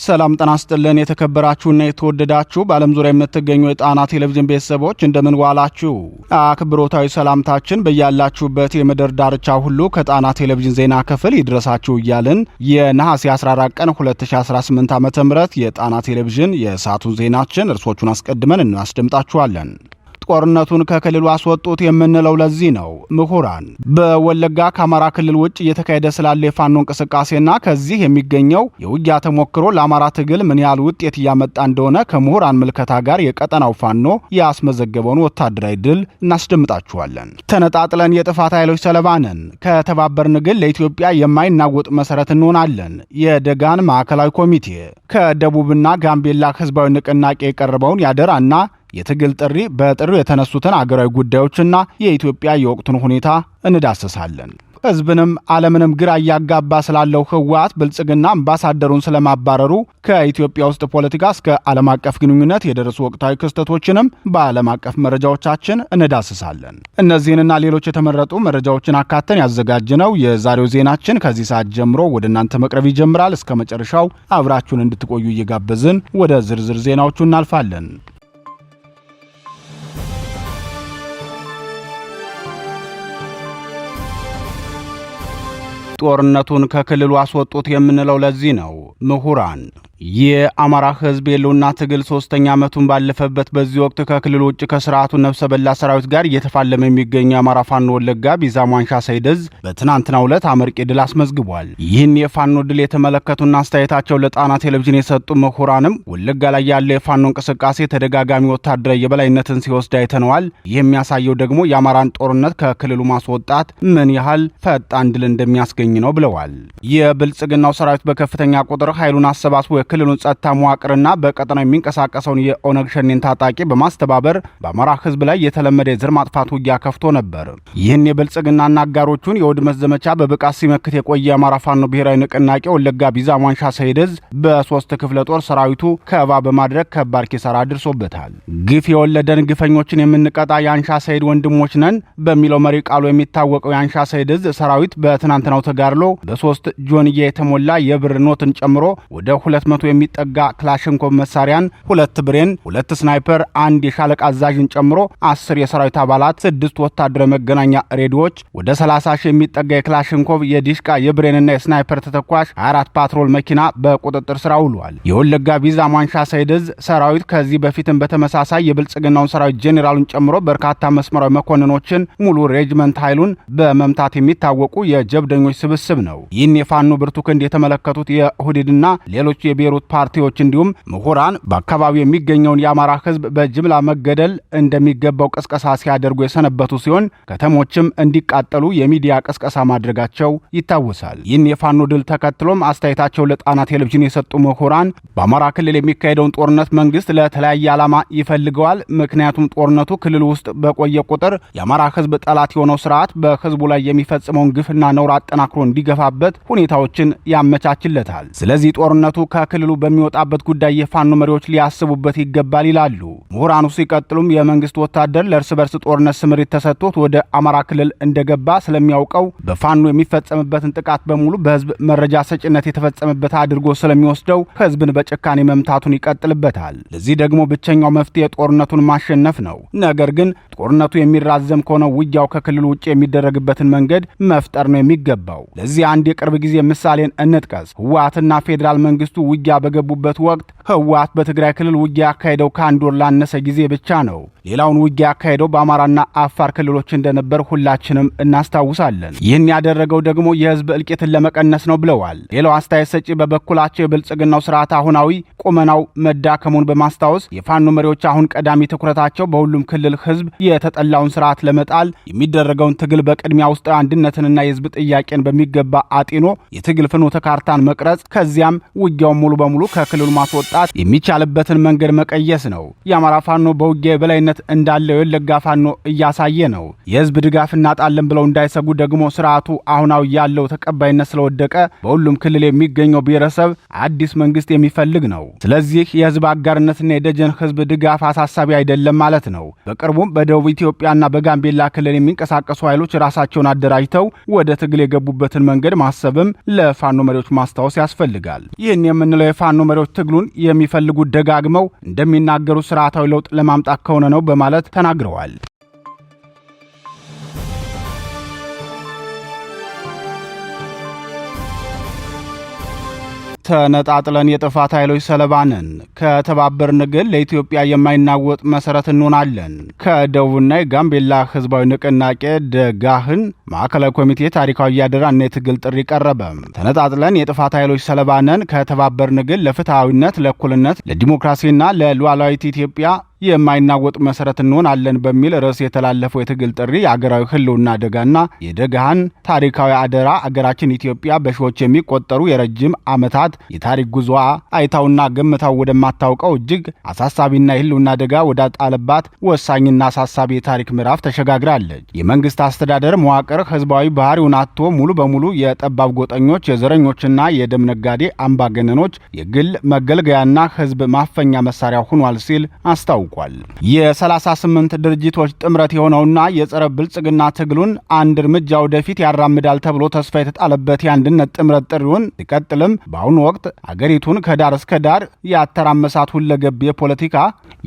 ሰላም ጤና ይስጥልን የተከበራችሁና የተወደዳችሁ በዓለም ዙሪያ የምትገኙ የጣና ቴሌቪዥን ቤተሰቦች እንደምን ዋላችሁ። አክብሮታዊ ሰላምታችን በያላችሁበት የምድር ዳርቻ ሁሉ ከጣና ቴሌቪዥን ዜና ክፍል ይድረሳችሁ እያልን የነሐሴ 14 ቀን 2018 ዓ.ም የጣና ቴሌቪዥን የሰዓቱን ዜናችን እርሶቹን አስቀድመን እናስደምጣችኋለን። ጦርነቱን ከክልሉ አስወጡት የምንለው ለዚህ ነው። ምሁራን በወለጋ ከአማራ ክልል ውጭ እየተካሄደ ስላለ የፋኖ እንቅስቃሴና ከዚህ የሚገኘው የውጊያ ተሞክሮ ለአማራ ትግል ምን ያህል ውጤት እያመጣ እንደሆነ ከምሁራን ምልከታ ጋር የቀጠናው ፋኖ ያስመዘገበውን ወታደራዊ ድል እናስደምጣችኋለን። ተነጣጥለን የጥፋት ኃይሎች ሰለባ ነን፣ ከተባበርን ግን ለኢትዮጵያ የማይናወጥ መሰረት እንሆናለን። የደጋን ማዕከላዊ ኮሚቴ ከደቡብና ጋምቤላ ህዝባዊ ንቅናቄ የቀረበውን ያደራና የትግል ጥሪ በጥሪው የተነሱትን አገራዊ ጉዳዮችና የኢትዮጵያ የወቅቱን ሁኔታ እንዳስሳለን። ህዝብንም ዓለምንም ግራ እያጋባ ስላለው ህወሓት ብልጽግና አምባሳደሩን ስለማባረሩ ከኢትዮጵያ ውስጥ ፖለቲካ እስከ ዓለም አቀፍ ግንኙነት የደረሱ ወቅታዊ ክስተቶችንም በዓለም አቀፍ መረጃዎቻችን እንዳስሳለን። እነዚህንና ሌሎች የተመረጡ መረጃዎችን አካተን ያዘጋጅነው የዛሬው ዜናችን ከዚህ ሰዓት ጀምሮ ወደ እናንተ መቅረብ ይጀምራል። እስከ መጨረሻው አብራችሁን እንድትቆዩ እየጋበዝን ወደ ዝርዝር ዜናዎቹ እናልፋለን። ጦርነቱን ከክልሉ አስወጡት የምንለው ለዚህ ነው። ምሁራን የአማራ ህዝብ የህልውና ትግል 3ኛ ዓመቱን ባለፈበት በዚህ ወቅት ከክልሉ ውጭ ከስርዓቱ ነፍሰ በላ ሰራዊት ጋር እየተፋለመ የሚገኘው የአማራ ፋኖ ወለጋ ቢዛሞ አንሻ ሰይድዝ በትናንትናው ዕለት አመርቂ ድል አስመዝግቧል። ይህን የፋኖ ድል የተመለከቱና አስተያየታቸው ለጣና ቴሌቪዥን የሰጡ ምሁራንም ወለጋ ላይ ያለው የፋኖ እንቅስቃሴ ተደጋጋሚ ወታደራዊ የበላይነትን ሲወስድ አይተነዋል። ይህ የሚያሳየው ደግሞ የአማራን ጦርነት ከክልሉ ማስወጣት ምን ያህል ፈጣን ድል እንደሚያስገኝ ነው ብለዋል። የብልጽግናው ሰራዊት በከፍተኛ ቁጥር ኃይሉን አሰባስቦ የክልሉን ጸጥታ መዋቅርና በቀጠናው የሚንቀሳቀሰውን የኦነግ ሸኔን ታጣቂ በማስተባበር በአማራ ህዝብ ላይ የተለመደ የዘር ማጥፋት ውጊያ ከፍቶ ነበር። ይህን የብልጽግናና አጋሮቹን የውድመት ዘመቻ በብቃት ሲመክት የቆየ የአማራ ፋኖ ብሔራዊ ንቅናቄ ወለጋ ቢዛሞ አንሻ ሰይድዝ በ3 ክፍለ ጦር ሰራዊቱ ከበባ በማድረግ ከባድ ኪሳራ አድርሶበታል። ግፍ የወለደን ግፈኞችን የምንቀጣ የአንሻ ሰይድ ወንድሞች ነን በሚለው መሪ ቃሉ የሚታወቀው የአንሻ ሰይድዝ ሰራዊት በትናንትናው ተጋድሎ በ3 ጆንያ የተሞላ የብር ኖትን ጨምሮ ወደ 200 የሚጠጋ ክላሽንኮቭ መሳሪያን፣ 2 ብሬን፣ 2 ስናይፐር፣ 1 የሻለቃ አዛዥን ጨምሮ 10 የሰራዊት አባላት፣ 6 ወታደራዊ መገናኛ ሬዲዮዎች፣ ወደ 30 ሺህ የሚጠጋ የክላሽንኮቭ የዲሽቃ የብሬንና የስናይፐር ተተኳሽ 24 ፓትሮል መኪና በቁጥጥር ስር ውሏል። የወለጋ ቢዛሞ አንሻ ሰይድዝ ሰራዊት ከዚህ በፊትም በተመሳሳይ የብልጽግናውን ሰራዊት ጄኔራሉን ጨምሮ በርካታ መስመራዊ መኮንኖችን ሙሉ ሬጅመንት ኃይሉን በመምታት የሚታወቁ የጀብደኞች ስብስብ ነው። ይህን የፋኖ ብርቱ ክንድ የተመለከቱት የሁዲድና ሌሎች የቤሩት ፓርቲዎች እንዲሁም ምሁራን በአካባቢው የሚገኘውን የአማራ ህዝብ በጅምላ መገደል እንደሚገባው ቅስቀሳ ሲያደርጉ የሰነበቱ ሲሆን ከተሞችም እንዲቃጠሉ የሚዲያ ቅስቀሳ ማድረጋቸው ይታወሳል። ይህን የፋኖ ድል ተከትሎም አስተያየታቸው ለጣና ቴሌቪዥን የሰጡ ምሁራን በአማራ ክልል የሚካሄደውን ጦርነት መንግስት ለተለያየ ዓላማ ይፈልገዋል። ምክንያቱም ጦርነቱ ክልል ውስጥ በቆየ ቁጥር የአማራ ህዝብ ጠላት የሆነው ስርዓት በህዝቡ ላይ የሚፈጽመውን ግፍና ነውር አጠናክሮ እንዲገፋበት ሁኔታዎችን ያመቻችለታል። ስለዚህ ጦርነቱ ከክልሉ በሚወጣበት ጉዳይ የፋኖ መሪዎች ሊያስቡበት ይገባል ይላሉ ምሁራኑ። ሲቀጥሉም የመንግስት ወታደር ለእርስ በርስ ጦርነት ስምሪት ተሰጥቶት ወደ አማራ ክልል እንደገባ ስለሚያውቀው በፋኖ የሚፈጸምበትን ጥቃት በሙሉ በህዝብ መረጃ ሰጭነት የተፈጸመበት አድርጎ ስለሚወስደው ህዝብን በጭካኔ መምታቱን ይቀጥልበታል። ለዚህ ደግሞ ብቸኛው መፍትሄ ጦርነቱን ማሸነፍ ነው። ነገር ግን ጦርነቱ የሚራዘም ከሆነ ውጊያው ከክልሉ ውጭ የሚደረግበትን መንገድ መፍጠር ነው የሚገባው። ለዚህ አንድ የቅርብ ጊዜ ምሳሌን እንጥቀስ። ህወሓትና ፌዴራል መንግስቱ ውጊያ በገቡበት ወቅት ህወሓት በትግራይ ክልል ውጊያ ያካሄደው ከአንድ ወር ላነሰ ጊዜ ብቻ ነው። ሌላውን ውጊያ ያካሄደው በአማራና አፋር ክልሎች እንደነበር ሁላችንም እናስታውሳለን። ይህን ያደረገው ደግሞ የህዝብ እልቂትን ለመቀነስ ነው ብለዋል። ሌላው አስተያየት ሰጪ በበኩላቸው የብልጽግናው ስርዓት አሁናዊ ቁመናው መዳከሙን በማስታወስ የፋኖ መሪዎች አሁን ቀዳሚ ትኩረታቸው በሁሉም ክልል ህዝብ የተጠላውን ስርዓት ለመጣል የሚደረገውን ትግል በቅድሚያ ውስጥ አንድነትንና የህዝብ ጥያቄን በሚገባ አጢኖ የትግል ፍኖተ ካርታን መቅረጽ ከዚያም ውጊያውን ሙሉ በሙሉ ከክልሉ ማስወጣት የሚቻልበትን መንገድ መቀየስ ነው። የአማራ ፋኖ በውጊያ የበላይነት እንዳለው የወለጋ ፋኖ እያሳየ ነው። የህዝብ ድጋፍ እናጣለን ብለው እንዳይሰጉ ደግሞ ስርዓቱ አሁናዊ ያለው ተቀባይነት ስለወደቀ በሁሉም ክልል የሚገኘው ብሔረሰብ አዲስ መንግስት የሚፈልግ ነው። ስለዚህ የህዝብ አጋርነትና የደጀን ህዝብ ድጋፍ አሳሳቢ አይደለም ማለት ነው። በቅርቡም በደቡብ ኢትዮጵያና በጋምቤላ ክልል የሚንቀሳቀሱ ኃይሎች ራሳቸውን አደራጅተው ወደ ትግል የገቡበትን መንገድ ማሰብም ለፋኖ መሪዎች ማስታወስ ያስፈልጋል። ይህን የምንለው የምንለው የፋኖ መሪዎች ትግሉን የሚፈልጉት ደጋግመው እንደሚናገሩ ስርዓታዊ ለውጥ ለማምጣት ከሆነ ነው በማለት ተናግረዋል። ተነጣጥለን የጥፋት ኃይሎች ሰለባ ነን። ከተባበርን ግን ለኢትዮጵያ የማይናወጥ መሰረት እንሆናለን። ከደቡብና የጋምቤላ ህዝባዊ ንቅናቄ ደጋህን ማዕከላዊ ኮሚቴ ታሪካዊ ያደራና የትግል ጥሪ ቀረበ። ተነጣጥለን የጥፋት ኃይሎች ሰለባ ነን። ከተባበርን ግን ለፍትሃዊነት፣ ለእኩልነት፣ ለዲሞክራሲና ለሉዓላዊት ኢትዮጵያ የማይናወጥ መሰረት እንሆናለን በሚል ርዕስ የተላለፈው የትግል ጥሪ የአገራዊ ህልውና አደጋና የደጋህን ታሪካዊ አደራ አገራችን ኢትዮጵያ በሺዎች የሚቆጠሩ የረጅም ዓመታት የታሪክ ጉዞዋ አይታውና ገምታው ወደማታውቀው እጅግ አሳሳቢና የህልውና አደጋ ወዳጣለባት ወሳኝና አሳሳቢ የታሪክ ምዕራፍ ተሸጋግራለች። የመንግስት አስተዳደር መዋቅር ህዝባዊ ባህሪውን አጥቶ ሙሉ በሙሉ የጠባብ ጎጠኞች፣ የዘረኞችና የደም ነጋዴ አምባገነኖች የግል መገልገያና ህዝብ ማፈኛ መሳሪያ ሆኗል ሲል አስታውቋል። የ38 ድርጅቶች ጥምረት የሆነውና የጸረ ብልጽግና ትግሉን አንድ እርምጃ ወደፊት ያራምዳል ተብሎ ተስፋ የተጣለበት የአንድነት ጥምረት ጥሪውን ሲቀጥልም በአሁኑ ወቅት አገሪቱን ከዳር እስከ ዳር ያተራመሳት ሁለገብ የፖለቲካ፣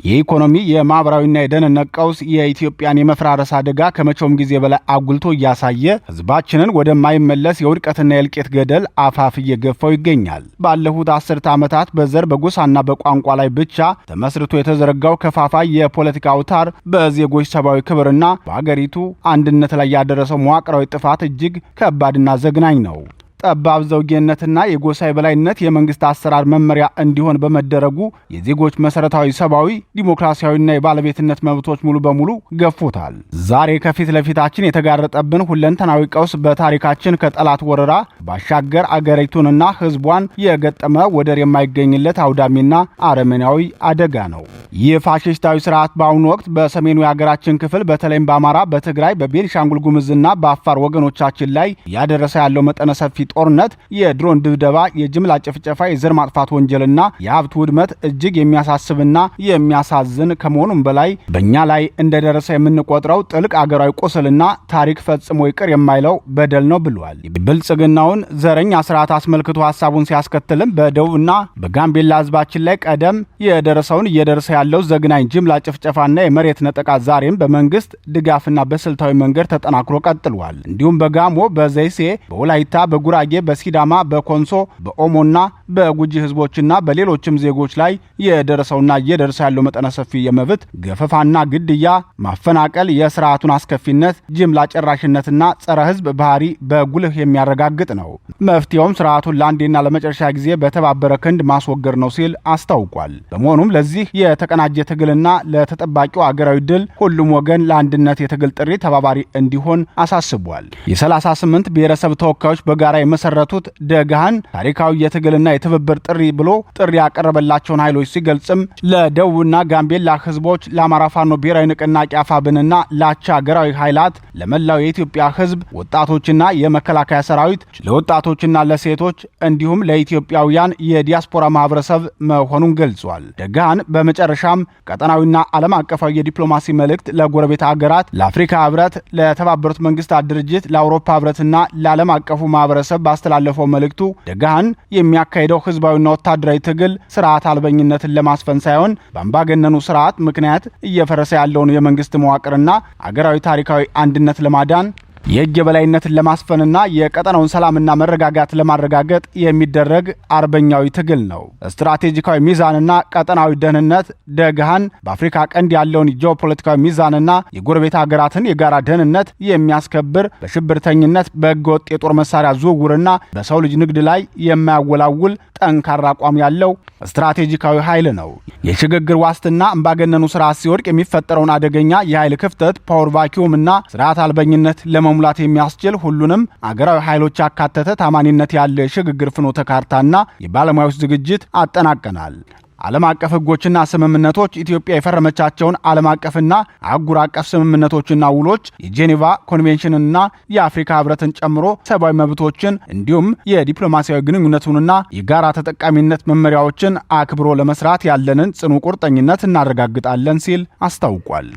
የኢኮኖሚ፣ የማህበራዊና የደህንነት ቀውስ የኢትዮጵያን የመፍራረስ አደጋ ከመቼውም ጊዜ በላይ አጉልቶ እያሳየ ህዝባችንን ወደማይመለስ የውድቀትና የእልቂት ገደል አፋፍ እየገፋው ይገኛል። ባለፉት 10 ዓመታት በዘር በጎሳና በቋንቋ ላይ ብቻ ተመስርቶ የተዘረጋው ከፋፋይ የፖለቲካ አውታር በዜጎች ሰብአዊ ክብርና በአገሪቱ አንድነት ላይ ያደረሰው መዋቅራዊ ጥፋት እጅግ ከባድና ዘግናኝ ነው። ጠባብ ዘውጌነትና የጎሳ የበላይነት የመንግስት አሰራር መመሪያ እንዲሆን በመደረጉ የዜጎች መሰረታዊ ሰብአዊ፣ ዲሞክራሲያዊና የባለቤትነት መብቶች ሙሉ በሙሉ ገፎታል። ዛሬ ከፊት ለፊታችን የተጋረጠብን ሁለንተናዊ ቀውስ በታሪካችን ከጠላት ወረራ ባሻገር አገሪቱንና ህዝቧን የገጠመ ወደር የማይገኝለት አውዳሚና አረመኔያዊ አደጋ ነው። ይህ ፋሽስታዊ ስርዓት በአሁኑ ወቅት በሰሜኑ የሀገራችን ክፍል በተለይም በአማራ፣ በትግራይ፣ በቤኒሻንጉል ጉሙዝና በአፋር ወገኖቻችን ላይ ያደረሰ ያለው መጠነ ሰፊ ጦርነት፣ የድሮን ድብደባ፣ የጅምላ ጭፍጨፋ፣ የዘር ማጥፋት ወንጀልና የሀብት ውድመት እጅግ የሚያሳስብና የሚያሳዝን ከመሆኑም በላይ በእኛ ላይ እንደደረሰ የምንቆጥረው ጥልቅ አገራዊ ቁስልና ታሪክ ፈጽሞ ይቅር የማይለው በደል ነው ብሏል። ብልጽግናውን ዘረኛ ስርዓት አስመልክቶ ሀሳቡን ሲያስከትልም በደቡብና በጋምቤላ ህዝባችን ላይ ቀደም የደረሰውን እየደረሰ ያለው ዘግናኝ ጅምላ ጭፍጨፋና የመሬት ነጠቃ ዛሬም በመንግስት ድጋፍና በስልታዊ መንገድ ተጠናክሮ ቀጥሏል። እንዲሁም በጋሞ፣ በዘይሴ፣ በወላይታ፣ በጉራጌ፣ በሲዳማ፣ በኮንሶ፣ በኦሞና በጉጂ ህዝቦችና በሌሎችም ዜጎች ላይ የደረሰውና እየደረሰ ያለው መጠነ ሰፊ የመብት ገፈፋና ግድያ፣ ማፈናቀል የስርዓቱን አስከፊነት፣ ጅምላ ጨራሽነትና ጸረ ህዝብ ባህሪ በጉልህ የሚያረጋግጥ ነው። መፍትሄውም ስርዓቱን ለአንዴና ለመጨረሻ ጊዜ በተባበረ ክንድ ማስወገድ ነው ሲል አስታውቋል። በመሆኑም ለዚህ የተቀናጀ ትግልና ለተጠባቂው አገራዊ ድል ሁሉም ወገን ለአንድነት የትግል ጥሪ ተባባሪ እንዲሆን አሳስቧል። የ38 ብሔረሰብ ተወካዮች በጋራ የመሰረቱት ደጋህን ታሪካዊ የትግልና የትብብር ጥሪ ብሎ ጥሪ ያቀረበላቸውን ኃይሎች ሲገልጽም ለደቡብና ጋምቤላ ህዝቦች፣ ለአማራ ፋኖ ብሔራዊ ንቅናቄ አፋብንና ለአቻ ሀገራዊ ኃይላት፣ ለመላው የኢትዮጵያ ህዝብ፣ ወጣቶችና የመከላከያ ሰራዊት፣ ለወጣቶችና ለሴቶች እንዲሁም ለኢትዮጵያውያን የዲያስፖራ ማህበረሰብ መሆኑን ገልጿል። ደጋህን በመጨረሻም ቀጠናዊና ዓለም አቀፋዊ የዲፕሎማሲ መልእክት ለጎረቤት ሀገራት፣ ለአፍሪካ ህብረት፣ ለተባበሩት መንግስታት ድርጅት፣ ለአውሮፓ ህብረትና ለዓለም አቀፉ ማህበረሰብ ባስተላለፈው መልእክቱ ደጋህን የሚያካሂደው ህዝባዊና ወታደራዊ ትግል ስርዓት አልበኝነትን ለማስፈን ሳይሆን በአምባገነኑ ስርዓት ምክንያት እየፈረሰ ያለውን የመንግስት መዋቅርና አገራዊ ታሪካዊ አንድነት ለማዳን የህግ የበላይነትን ለማስፈንና የቀጠናውን ሰላምና መረጋጋት ለማረጋገጥ የሚደረግ አርበኛዊ ትግል ነው። ስትራቴጂካዊ ሚዛንና ቀጠናዊ ደህንነት ደጋህን በአፍሪካ ቀንድ ያለውን ጂኦፖለቲካዊ ሚዛንና የጎረቤት ሀገራትን የጋራ ደህንነት የሚያስከብር በሽብርተኝነት፣ በህገወጥ የጦር መሳሪያ ዝውውርና በሰው ልጅ ንግድ ላይ የማያወላውል ጠንካራ አቋም ያለው ስትራቴጂካዊ ኃይል ነው። የሽግግር ዋስትና አምባገነኑ ስርዓት ሲወድቅ የሚፈጠረውን አደገኛ የኃይል ክፍተት ፓወር ቫኪዩም እና ስርዓት አልበኝነት ለመሙላት የሚያስችል ሁሉንም አገራዊ ኃይሎች ያካተተ ታማኒነት ያለው የሽግግር ፍኖተ ካርታና የባለሙያዎች ዝግጅት አጠናቀናል። ዓለም አቀፍ ህጎችና ስምምነቶች፣ ኢትዮጵያ የፈረመቻቸውን ዓለም አቀፍና አህጉር አቀፍ ስምምነቶችና ውሎች፣ የጄኔቫ ኮንቬንሽንና የአፍሪካ ህብረትን ጨምሮ ሰብአዊ መብቶችን እንዲሁም የዲፕሎማሲያዊ ግንኙነቱንና የጋራ ተጠቃሚነት መመሪያዎችን አክብሮ ለመስራት ያለንን ጽኑ ቁርጠኝነት እናረጋግጣለን ሲል አስታውቋል።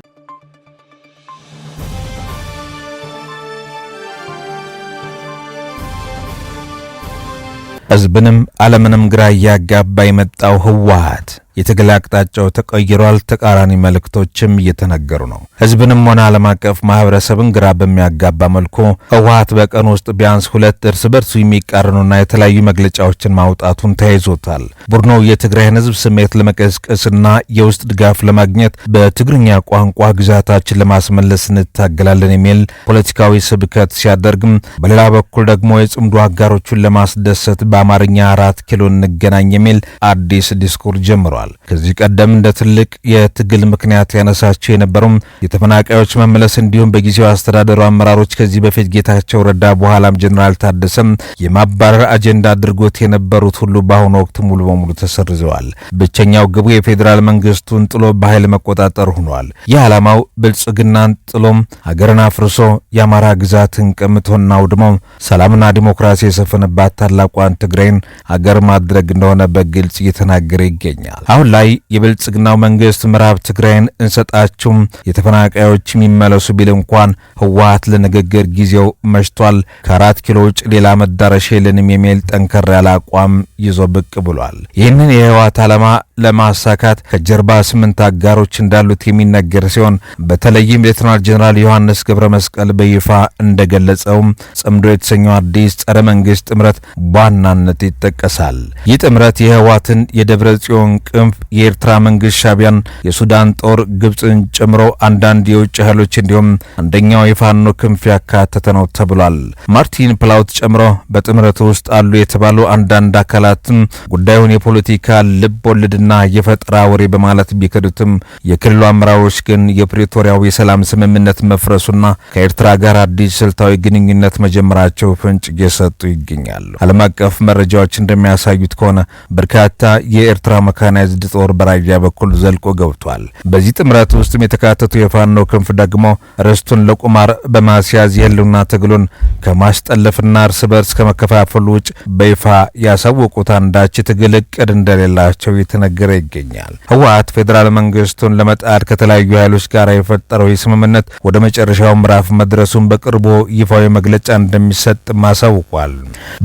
ህዝብንም ዓለምንም ግራ ያጋባ የመጣው ህወሓት የትግል አቅጣጫው ተቀይሯል። ተቃራኒ መልእክቶችም እየተነገሩ ነው። ህዝብንም ሆነ ዓለም አቀፍ ማህበረሰብን ግራ በሚያጋባ መልኩ ህወሓት በቀን ውስጥ ቢያንስ 2 እርስ በርሱ የሚቃረኑና የተለያዩ መግለጫዎችን ማውጣቱን ተያይዞታል። ቡድኑ የትግራይን ህዝብ ስሜት ለመቀስቀስና የውስጥ ድጋፍ ለማግኘት በትግርኛ ቋንቋ ግዛታችን ለማስመለስ እንታገላለን የሚል ፖለቲካዊ ስብከት ሲያደርግም፣ በሌላ በኩል ደግሞ የጽምዶ አጋሮቹን ለማስደሰት በአማርኛ 4 ኪሎ እንገናኝ የሚል አዲስ ዲስኩር ጀምሯል። ከዚህ ቀደም እንደ ትልቅ የትግል ምክንያት ያነሳቸው የነበሩም የተፈናቃዮች መመለስ እንዲሁም በጊዜው አስተዳደሩ አመራሮች ከዚህ በፊት ጌታቸው ረዳ በኋላም ጀነራል ታደሰም የማባረር አጀንዳ አድርጎት የነበሩት ሁሉ በአሁኑ ወቅት ሙሉ በሙሉ ተሰርዘዋል። ብቸኛው ግቡ የፌዴራል መንግስቱን ጥሎ በኃይል መቆጣጠር ሆኗል። ይህ ዓላማው ብልጽግናን ጥሎም ሀገርን አፍርሶ የአማራ ግዛትን ቀምቶና አውድሞ ሰላምና ዲሞክራሲ የሰፈነባት ታላቋን ትግራይን ሀገር ማድረግ እንደሆነ በግልጽ እየተናገረ ይገኛል። አሁን ላይ የብልጽግናው መንግስት ምዕራብ ትግራይን እንሰጣችሁም የተፈናቃዮች የሚመለሱ ቢል እንኳን ህወሓት ለንግግር ጊዜው መሽቷል፣ ከ4 ኪሎ ውጭ ሌላ መዳረሻ የለንም የሚል ጠንከር ያለ አቋም ይዞ ብቅ ብሏል። ይህንን የህወሓት ዓላማ ለማሳካት ከጀርባ 8 አጋሮች እንዳሉት የሚነገር ሲሆን በተለይም ሌተናል ጀነራል ዮሐንስ ገብረ መስቀል በይፋ እንደገለጸው ጽምዶ የተሰኘው አዲስ ጸረ መንግስት ጥምረት በዋናነት ይጠቀሳል። ይህ ጥምረት የህወሓትን የደብረ ጽዮን ክንፍ፣ የኤርትራ መንግስት ሻቢያን፣ የሱዳን ጦር ግብጽን ጨምሮ አንዳንድ የውጭ ኃይሎች እንዲሁም አንደኛው የፋኖ ክንፍ ያካተተ ነው ተብሏል። ማርቲን ፕላውት ጨምሮ በጥምረቱ ውስጥ አሉ የተባሉ አንዳንድ አካላትም ጉዳዩን የፖለቲካ ልብ ወለድና የፈጠራ ወሬ በማለት ቢከዱትም የክልሉ አመራሮች ግን የፕሪቶሪያው የሰላም ስምምነት መፍረሱና ከኤርትራ ጋር አዲስ ስልታዊ ግንኙነት መጀመራቸው ፍንጭ እየሰጡ ይገኛሉ። ዓለም አቀፍ መረጃዎች እንደሚያሳዩት ከሆነ በርካታ የኤርትራ መካናይዝድ ጦር በራያ በኩል ዘልቆ ገብቷል። በዚህ ጥምረት ውስጥም የተካተቱ የፋኖ ክንፍ ደግሞ ርስቱን ለቁማር በማስያዝ የህልውና ትግሉን ከማስጠለፍና እርስ በርስ ከመከፋፈሉ ውጭ በይፋ ያሳወቁት አንዳች ትግል እቅድ እንደሌላቸው የተነገረ ይገኛል። ህወሓት ፌዴራል መንግስቱን ለመጣል ከተለያዩ ኃይሎች ጋር የፈጠረው የስምምነት ወደ መጨረሻው ምዕራፍ መድረሱን በቅርቡ ይፋዊ መግለጫ እንደሚሰጥ ማሳውቋል።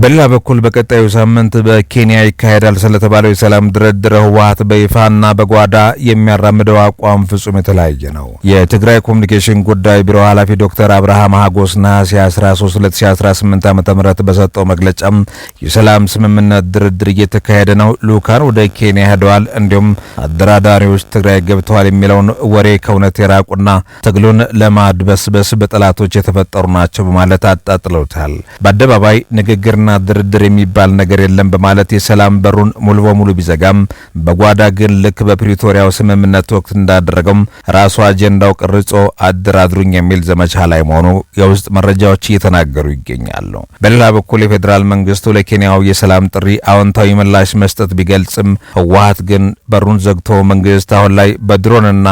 በሌላ በኩል በቀጣዩ ሳምንት በኬንያ ይካሄዳል ስለተባለው የሰላም ድርድር ህወሓት በይፋና በጓዳ የሚያራምደው አቋም ፍጹም የተለያየ ነው። የትግራይ ኮሙኒኬሽን ጉዳይ ቢሮ ኃላፊ ዶክተር አብርሃም ሀጎስ ነሐሴ 13 2018 ዓ.ም በሰጠው መግለጫም የሰላም ስምምነት ድርድር እየተካሄደ ነው፣ ልኡካን ወደ ኬንያ ሄደዋል፣ እንዲሁም አደራዳሪዎች ትግራይ ገብተዋል የሚለውን ወሬ ከእውነት የራቁና ትግሉን ለማድበስበስ በጠላቶች የተፈጠሩ ናቸው በማለት አጣጥለውታል። በአደባባይ ንግግርና ድርድር የሚባል ነገር የለም በማለት የሰላም በሩን ሙሉ በሙሉ ቢዘጋም በጓዳ ግን ልክ በፕሪቶሪያው ስምምነት ወቅት እንዳደረገው ራሱ አጀንዳው ቀርጾ አደራድሩኝ የሚል ዘመቻ ላይ መሆኑ የውስጥ መረጃዎች እየተናገሩ ይገኛሉ። በሌላ በኩል የፌዴራል መንግስቱ ለኬንያው የሰላም ጥሪ አዎንታዊ ምላሽ መስጠት ቢገልጽም ህወሓት ግን በሩን ዘግቶ መንግስት አሁን ላይ በድሮንና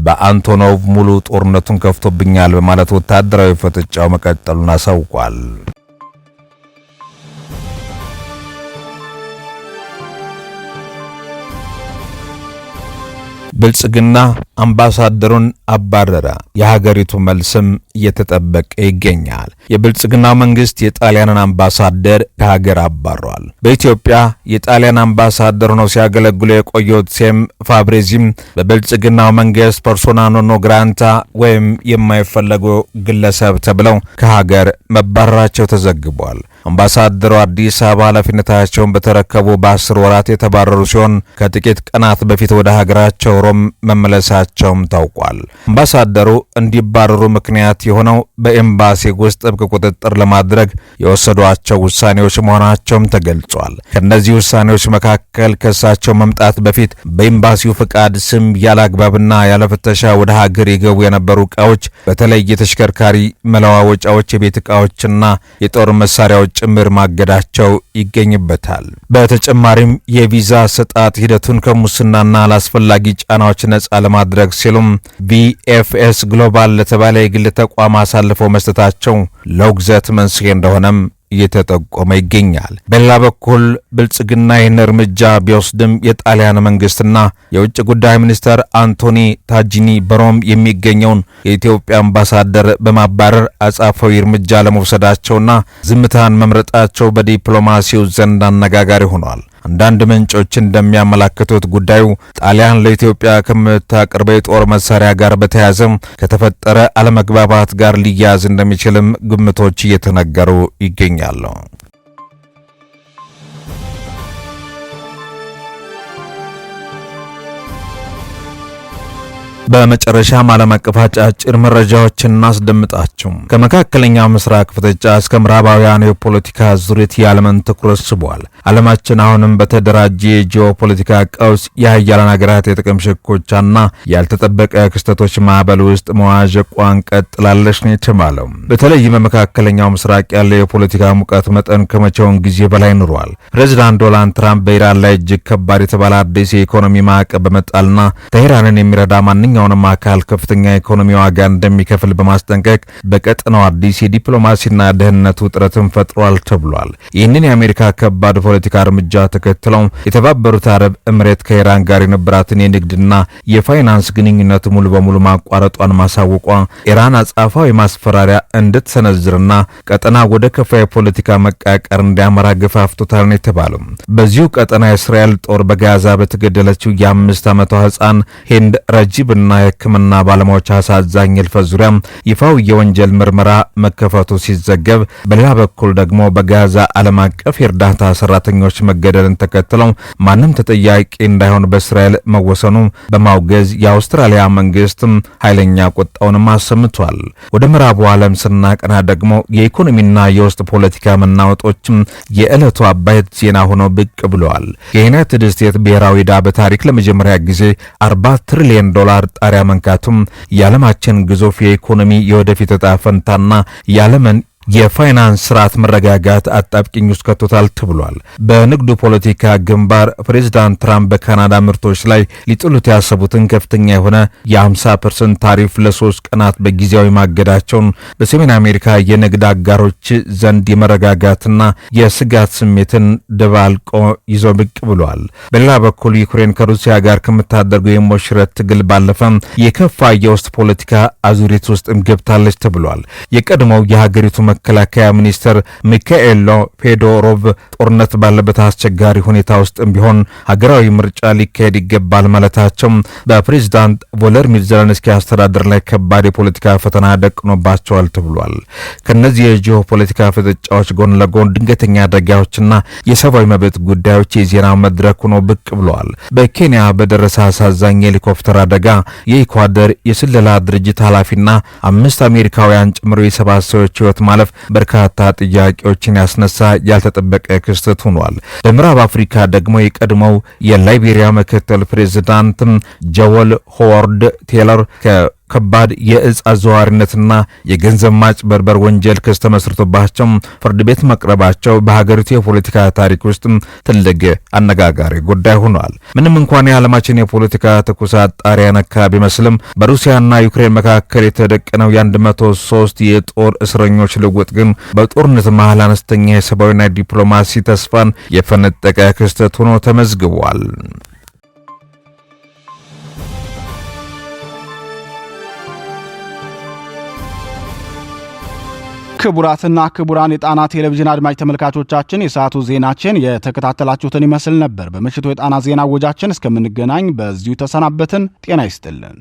በአንቶኖቭ ሙሉ ጦርነቱን ከፍቶብኛል በማለት ወታደራዊ ፍጥጫው መቀጠሉን አሳውቋል። ብልጽግና አምባሳደሩን አባረረ። የሀገሪቱ መልስም እየተጠበቀ ይገኛል። የብልጽግናው መንግስት የጣሊያንን አምባሳደር ከሀገር አባሯል። በኢትዮጵያ የጣሊያን አምባሳደር ሆነው ሲያገለግሉ የቆዩት ሴም ፋብሬዚም በብልጽግናው መንግስት ፐርሶና ኖን ግራታ ወይም የማይፈለጉ ግለሰብ ተብለው ከሀገር መባረራቸው ተዘግቧል። አምባሳደሩ አዲስ አበባ ኃላፊነታቸውን በተረከቡ በ10 ወራት የተባረሩ ሲሆን ከጥቂት ቀናት በፊት ወደ ሀገራቸው ሮም መመለሳቸውም ታውቋል። አምባሳደሩ እንዲባረሩ ምክንያት የሆነው በኤምባሲ ውስጥ ጥብቅ ቁጥጥር ለማድረግ የወሰዷቸው ውሳኔዎች መሆናቸውም ተገልጿል። ከነዚህ ውሳኔዎች መካከል ከእሳቸው መምጣት በፊት በኤምባሲው ፍቃድ ስም ያላግባብና ያለፍተሻ ወደ ሀገር የገቡ የነበሩ ዕቃዎች፣ በተለይ የተሽከርካሪ መለዋወጫዎች፣ የቤት ዕቃዎችና የጦር መሳሪያዎች ጭምር ማገዳቸው ይገኝበታል። በተጨማሪም የቪዛ ሰጣት ሂደቱን ከሙስናና አላስፈላጊ ጫናዎች ነጻ ለማድረግ ሲሉም ቪኤፍኤስ ግሎባል ለተባለ የግል ተቋም አሳልፈው መስጠታቸው ለውግዘት መንስኤ እንደሆነም እየተጠቆመ ይገኛል። በሌላ በኩል ብልጽግና ይህን እርምጃ ቢወስድም የጣሊያን መንግስትና የውጭ ጉዳይ ሚኒስተር አንቶኒ ታጂኒ በሮም የሚገኘውን የኢትዮጵያ አምባሳደር በማባረር አጻፋዊ እርምጃ ለመውሰዳቸውና ዝምታን መምረጣቸው በዲፕሎማሲው ዘንድ አነጋጋሪ ሆኗል። አንዳንድ ምንጮች እንደሚያመላክቱት ጉዳዩ ጣሊያን ለኢትዮጵያ ከምታቀርበው የጦር መሳሪያ ጋር በተያያዘ ከተፈጠረ አለመግባባት ጋር ሊያያዝ እንደሚችልም ግምቶች እየተነገሩ ይገኛሉ። በመጨረሻም ዓለም አቀፍ አጫጭር መረጃዎችን እናስደምጣችሁ። ከመካከለኛው ምስራቅ ፍጥጫ እስከ ምዕራባውያኑ የፖለቲካ ዙሪት የዓለምን ትኩረት ስቧል። ዓለማችን አሁንም በተደራጀ የጂኦፖለቲካ ቀውስ፣ የሀያላን ሀገራት የጥቅም ሽኩቻና ያልተጠበቀ ክስተቶች ማዕበል ውስጥ መዋዠቋን ቀጥላለች ነው የተባለው። በተለይም በመካከለኛው ምስራቅ ያለው የፖለቲካ ሙቀት መጠን ከመቼውን ጊዜ በላይ ኑሯል። ፕሬዚዳንት ዶናልድ ትራምፕ በኢራን ላይ እጅግ ከባድ የተባለ አዲስ የኢኮኖሚ ማዕቀብ በመጣልና ተሄራንን የሚረዳ ማንኛውንም አካል ከፍተኛ የኢኮኖሚ ዋጋ እንደሚከፍል በማስጠንቀቅ በቀጠናው አዲስ የዲፕሎማሲና ደህንነት ውጥረትን ፈጥሯል ተብሏል። ይህንን የአሜሪካ ከባድ ፖለቲካ እርምጃ ተከትለው የተባበሩት አረብ ኤምሬት ከኢራን ጋር የነበራትን የንግድና የፋይናንስ ግንኙነት ሙሉ በሙሉ ማቋረጧን ማሳወቋ ኢራን አጻፋዊ ማስፈራሪያ እንድትሰነዝርና ቀጠና ወደ ከፋ የፖለቲካ መቃቀር እንዲያመራ ገፋፍቶታል ነው የተባለው። በዚሁ ቀጠና የእስራኤል ጦር በጋዛ በተገደለችው የ5 ዓመቷ ሕፃን ሂንድ ረጂብና የሕክምና ባለሙያዎች አሳዛኝ ህልፈት ዙሪያ ይፋው የወንጀል ምርመራ መከፈቱ ሲዘገብ፣ በሌላ በኩል ደግሞ በጋዛ ዓለም አቀፍ የእርዳታ ሰራተኞች መገደልን ተከትለው ማንም ተጠያቂ እንዳይሆን በእስራኤል መወሰኑ በማውገዝ የአውስትራሊያ መንግስት ኃይለኛ ቁጣውንም አሰምቷል። ወደ ምዕራቡ ዓለም ስናቀና ደግሞ የኢኮኖሚና የውስጥ ፖለቲካ መናወጦችም የዕለቱ አባይት ዜና ሆነው ብቅ ብለዋል። የዩናይትድ ስቴትስ ብሔራዊ ዕዳ በታሪክ ለመጀመሪያ ጊዜ $40 ትሪሊዮን ጣሪያ መንካቱም የዓለማችን ግዙፍ የኢኮኖሚ የወደፊት ዕጣ ፈንታና የዓለምን የፋይናንስ ስርዓት መረጋጋት አጣብቂኝ ውስጥ ከቶታል ተብሏል። በንግዱ ፖለቲካ ግንባር ፕሬዚዳንት ትራምፕ በካናዳ ምርቶች ላይ ሊጥሉት ያሰቡትን ከፍተኛ የሆነ የ50% ታሪፍ ለ3 ቀናት በጊዜያዊ ማገዳቸውን በሰሜን አሜሪካ የንግድ አጋሮች ዘንድ የመረጋጋትና የስጋት ስሜትን ደባልቆ ይዞ ብቅ ብሏል። በሌላ በኩል ዩክሬን ከሩሲያ ጋር ከምታደርገው የሞሽረት ትግል ባለፈ የከፋ የውስጥ ፖለቲካ አዙሪት ውስጥም ገብታለች ተብሏል። የቀድሞው የሀገሪቱ መከላከያ ሚኒስትር ሚካኤሎ ፌዶሮቭ ጦርነት ባለበት አስቸጋሪ ሁኔታ ውስጥም ቢሆን ሀገራዊ ምርጫ ሊካሄድ ይገባል ማለታቸው በፕሬዝዳንት ቮሎዲሚር ዜሌንስኪ አስተዳደር ላይ ከባድ የፖለቲካ ፈተና ደቅኖባቸዋል ተብሏል። ከነዚህ የጂኦፖለቲካ ፍጥጫዎች ጎን ለጎን ድንገተኛ አደጋዎችና የሰብአዊ መብት ጉዳዮች የዜና መድረክ ሆነው ብቅ ብለዋል። በኬንያ በደረሰ አሳዛኝ ሄሊኮፕተር አደጋ የኢኳዶር የስለላ ድርጅት ኃላፊና 5 አሜሪካውያን ጨምሮ የ7 ሰዎች ሕይወት ማለፍ በርካታ ጥያቄዎችን ያስነሳ ያልተጠበቀ ክስተት ሆኗል። በምዕራብ አፍሪካ ደግሞ የቀድሞው የላይቤሪያ ምክትል ፕሬዝዳንት ጆወል ሆዋርድ ቴለር ከባድ የእጽ አዘዋዋሪነትና የገንዘብ ማጭበርበር ወንጀል ክስ ተመስርቶባቸው ፍርድ ቤት መቅረባቸው በሀገሪቱ የፖለቲካ ታሪክ ውስጥ ትልቅ አነጋጋሪ ጉዳይ ሆኗል። ምንም እንኳን የዓለማችን የፖለቲካ ትኩሳት ጣሪያ ነካ ቢመስልም በሩሲያና ዩክሬን መካከል የተደቀነው የ103 የጦር እስረኞች ልውውጥ ግን በጦርነት መሃል አነስተኛ የሰብአዊና ዲፕሎማሲ ተስፋን የፈነጠቀ ክስተት ሆኖ ተመዝግቧል። ክቡራትና ክቡራን የጣና ቴሌቪዥን አድማጭ ተመልካቾቻችን የሰዓቱ ዜናችን የተከታተላችሁትን ይመስል ነበር። በምሽቱ የጣና ዜና ወጃችን እስከምንገናኝ በዚሁ ተሰናበትን። ጤና ይስጥልን።